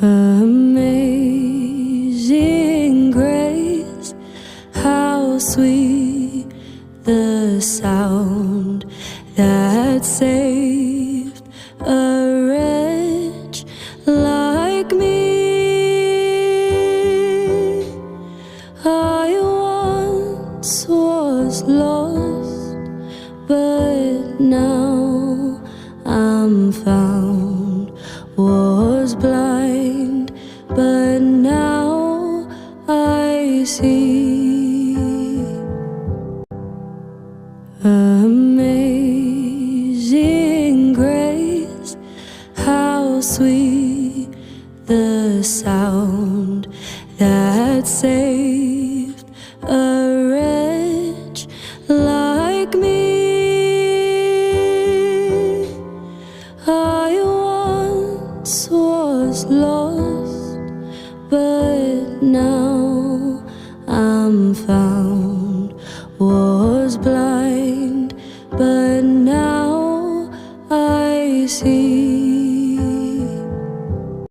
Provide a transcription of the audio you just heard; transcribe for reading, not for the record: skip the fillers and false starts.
Amazing grace, how sweet the sound that saved a wretch like me. I once was lost, but now I'm found. Was blind, but now I see. Amazing grace, how sweet the sound that saved a wretch like me. I once was lost, but now I'm found. Was blind, but now I see.